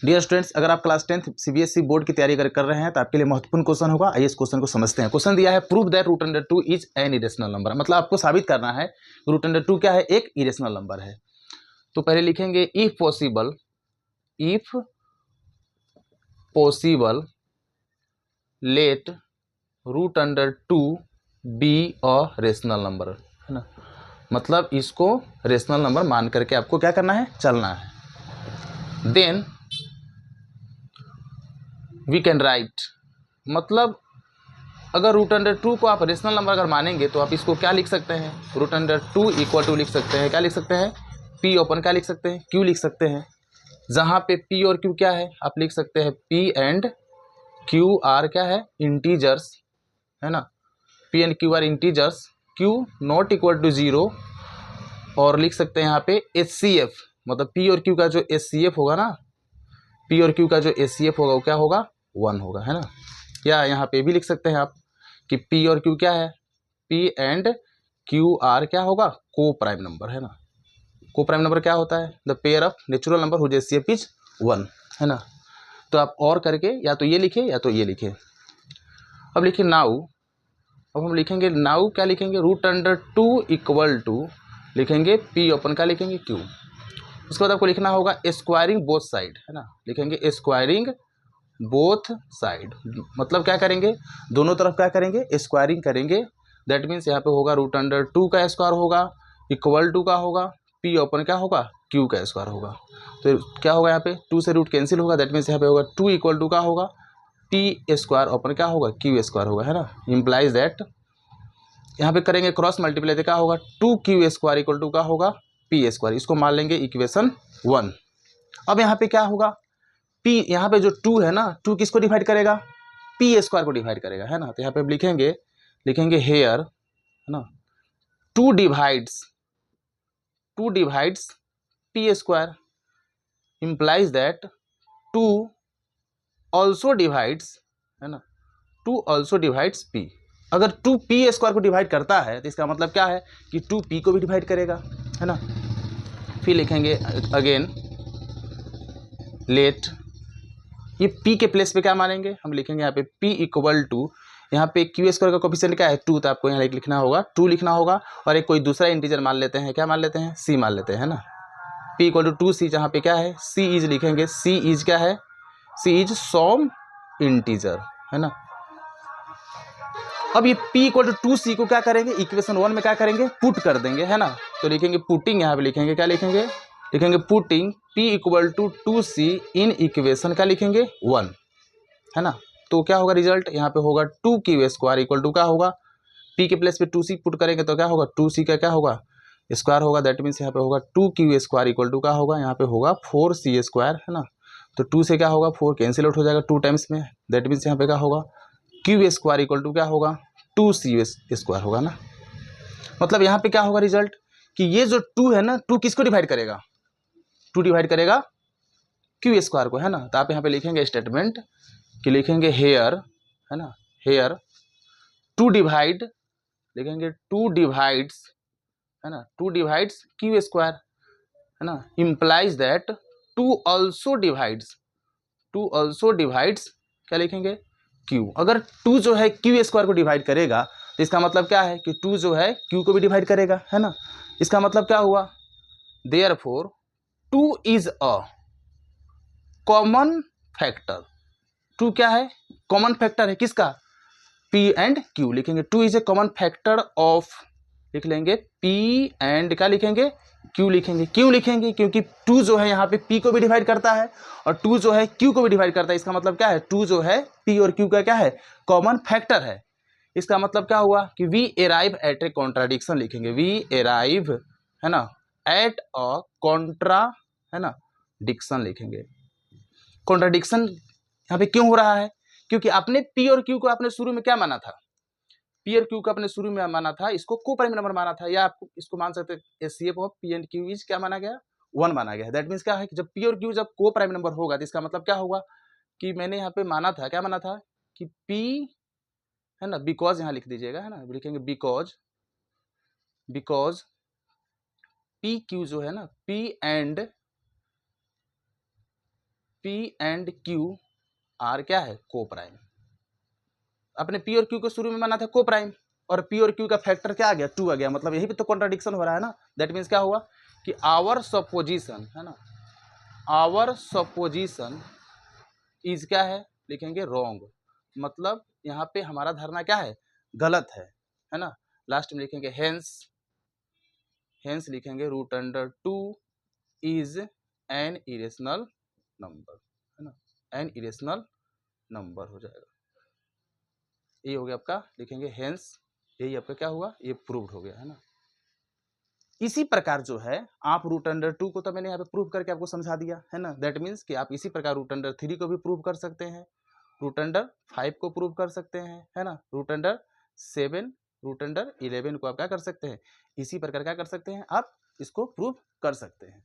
Dear students, अगर आप class 10th CBSE board की तैयारी कर रहे हैं तो आपके लिए महत्वपूर्ण क्वेश्चन होगा। आइए इस क्वेश्चन को समझते हैं। क्वेश्चन दिया है prove that root under 2 is an irrational number. मतलब आपको साबित करना है रूट अंडर 2 क्या है, एक इरेशनल नंबर है। तो पहले लिखेंगे if possible let root under 2 be a rational number, है ना। मतलब इसको रेशनल नंबर मान करके आपको क्या करना है, चलना है। देन वी कैन राइट, मतलब अगर रूट अंडर 2 को आप रेशनल नंबर अगर मानेंगे तो आप इसको क्या लिख सकते हैं, रूट अंडर 2 इक्वल टू लिख सकते हैं, क्या लिख सकते हैं, पी ओपन क्या लिख सकते हैं, क्यू लिख सकते हैं। जहाँ पे पी और क्यू क्या है, आप लिख सकते हैं पी एंड क्यू आर क्या है, इंटीजर्स, है ना। P and Q are integers, Q not equal to 0, और लिख सकते हैं यहाँ पे एच सी एफ, मतलब पी और क्यू का जो एच सी एफ होगा ना, पी और क्यू का जो एच सी एफ होगा वो क्या होगा, 1 होगा, है ना। या यहाँ पे भी लिख सकते हैं आप कि पी और क्यू क्या है, पी एंड क्यू आर क्या होगा, को प्राइम नंबर, है ना। को प्राइम नंबर क्या होता है, the pair of natural number whose HCF is 1, है ना। तो आप और करके या तो ये लिखे या तो ये लिखे। अब लिखिए नाउ, अब हम लिखेंगे नाउ क्या लिखेंगे, रूट अंडर 2 इक्वल टू लिखेंगे पी ओपन क्या लिखेंगे, क्यू। उसके बाद आपको लिखना होगा स्क्वायरिंग बोथ साइड, है ना। लिखेंगे स्क्वायरिंग बोथ साइड, मतलब क्या करेंगे, दोनों तरफ क्या करेंगे, स्क्वायरिंग करेंगे। दैट मीन्स यहाँ पे होगा रूट अंडर 2 का स्क्वायर होगा, इक्वल टू का होगा, पी ओपन क्या होगा, क्यू का स्क्वायर होगा। तो क्या होगा, यहाँ पे 2 से रूट कैंसिल होगा। दैट मीन्स यहाँ पे होगा 2 इक्वल टू का होगा, पी स्क्वायर ओपन क्या होगा, क्यू स्क्वायर होगा, है ना। इम्प्लाइज दैट, यहाँ पे करेंगे क्रॉस मल्टीप्लाई तो क्या होगा, 2 क्यू स्क्वायर इक्वल टू का होगा, पी स्क्वायर। इसको मान लेंगे इक्वेशन 1। अब यहाँ पे क्या होगा, पी, यहाँ पे जो 2 है ना, 2 किसको डिवाइड करेगा, पी स्क्वायर को डिवाइड करेगा, है ना। तो यहाँ पे लिखेंगे हेयर, है ना, 2 divides P square, implies that 2 also divides, है ना, 2 ऑल्सो डिवाइड्स पी। अगर 2 पी स्क्वायर को डिवाइड करता है तो इसका मतलब क्या है कि 2 पी को भी डिवाइड करेगा, है ना। फिर लिखेंगे अगेन लेट, ये p के प्लेस पे क्या मानेंगे, हम लिखेंगे यहाँ पे p इक्वल टू, यहाँ पे क्यू स्क्वायर का कोफिशिएंट क्या है, 2, तो आपको यहाँ लिखना होगा 2 लिखना होगा। और एक कोई दूसरा इंटीजर मान लेते हैं, क्या मान लेते हैं, c मान लेते हैं, है ना। p इक्वल टू 2c, जहाँ पे क्या है c इज लिखेंगे, c इज क्या है, c इज सम इंटीजर, है ना। अब ये p इक्वल टू 2c को क्या करेंगे, इक्वेशन 1 में क्या करेंगे, पुट कर देंगे, है ना। तो लिखेंगे पुटिंग, यहाँ पे लिखेंगे क्या लिखेंगे putting p equal to 2c in equation क्या लिखेंगे 1, है ना। तो क्या होगा रिजल्ट, यहाँ पे होगा 2 क्यू स्क्वायर इक्वल टू क्या होगा, p के प्लेस पे 2c पुट करेंगे तो क्या होगा, 2c का क्या होगा, स्क्वायर होगा। दैट मीन्स यहाँ पे होगा 2 क्यू स्क्वायर इक्वल टू क्या होगा, यहाँ पे होगा 4c स्क्वायर, है ना। तो 2 से क्या होगा, 4 कैंसिल आउट हो जाएगा 2 टाइम्स में। दैट मीन्स यहाँ पे क्या होगा, क्यू स्क्वायर इक्वल टू क्या होगा, 2c स्क्वायर होगा ना। मतलब यहाँ पे क्या होगा रिजल्ट, कि ये जो 2 है ना, 2 किसको डिवाइड करेगा, 2 डिवाइड करेगा क्यू स्क्वायर को, है ना। तो आप यहाँ पे लिखेंगे स्टेटमेंट कि लिखेंगे हेयर, है ना, हेयर 2 डिवाइड, लिखेंगे 2 डिवाइड्स, है ना, 2 डिवाइड्स क्यू स्क्वायर, है ना, इम्प्लाइज दैट 2 ऑल्सो डिवाइड्स क्या लिखेंगे, क्यू। अगर 2 जो है क्यू स्क्वायर को डिवाइड करेगा तो इसका मतलब क्या है कि 2 जो है क्यू को भी डिवाइड करेगा, है ना। इसका मतलब क्या हुआ, therefore 2 is a common factor. 2 क्या है, कॉमन फैक्टर है किसका, P एंड Q। लिखेंगे 2 is a common factor of, लिख लेंगे P एंड क्या लिखेंगे, Q लिखेंगे। क्यों लिखेंगे, क्योंकि 2 जो है यहाँ पे P को भी डिवाइड करता है और 2 जो है Q को भी डिवाइड करता है। इसका मतलब क्या है, 2 जो है P और Q का क्या है, कॉमन फैक्टर है। इसका मतलब क्या हुआ कि we arrive at a contradiction, लिखेंगे वी अराइव, है ना, एट अ कॉन्ट्रा, है ना, डिक्शन लिखेंगे। कॉन्ट्राडिक्शन यहाँ पे क्यों हो रहा है, क्योंकि आपने P और Q को आपने शुरू में क्या माना था, P और Q को आपने शुरू में माना था, इसको को प्राइम नंबर माना था, या आप इसको मान सकते हैं HCF of P and Q is क्या माना गया, 1 माना गया। दैट मीन्स क्या है कि जब P और Q जब को प्राइम नंबर होगा तो इसका मतलब क्या होगा कि मैंने यहाँ पे माना था, क्या माना था कि P, है ना, बिकॉज यहाँ लिख दीजिएगा, है ना, लिखेंगे बिकॉज P Q जो है ना, P P and Q are क्या है, को प्राइम। अपने P और Q को शुरू में माना था को प्राइम, और P और Q का फैक्टर क्या आ गया, 2 आ गया। मतलब यही पे तो कॉन्ट्राडिक्शन हो रहा है ना। दैट मीन्स क्या हुआ कि आवर सपोजिशन है ना, आवर सपोजिशन इज क्या है, लिखेंगे रॉन्ग। मतलब यहाँ पे हमारा धारणा क्या है, गलत है ना। लास्ट में लिखेंगे हेंस, हेंस लिखेंगे root under 2 is an irrational number, है ना, एन इरेशनल नंबर हो जाएगा। ये हो गया आपका, लिखेंगे हेंस, यही आपका क्या हुआ, ये प्रूव्ड हो गया, है ना। इसी प्रकार जो है आप रूट अंडर 2 को तो मैंने यहाँ पे प्रूव करके आपको समझा दिया, है ना। दैट मीन्स कि आप इसी प्रकार रूट अंडर 3 को भी प्रूव कर सकते हैं, रूट अंडर 5 को प्रूव कर सकते हैं, है ना, रूट अंडर 7, रूट अंडर 11 को आप क्या कर सकते हैं, इसी प्रकार क्या कर सकते हैं, आप इसको प्रूव कर सकते हैं।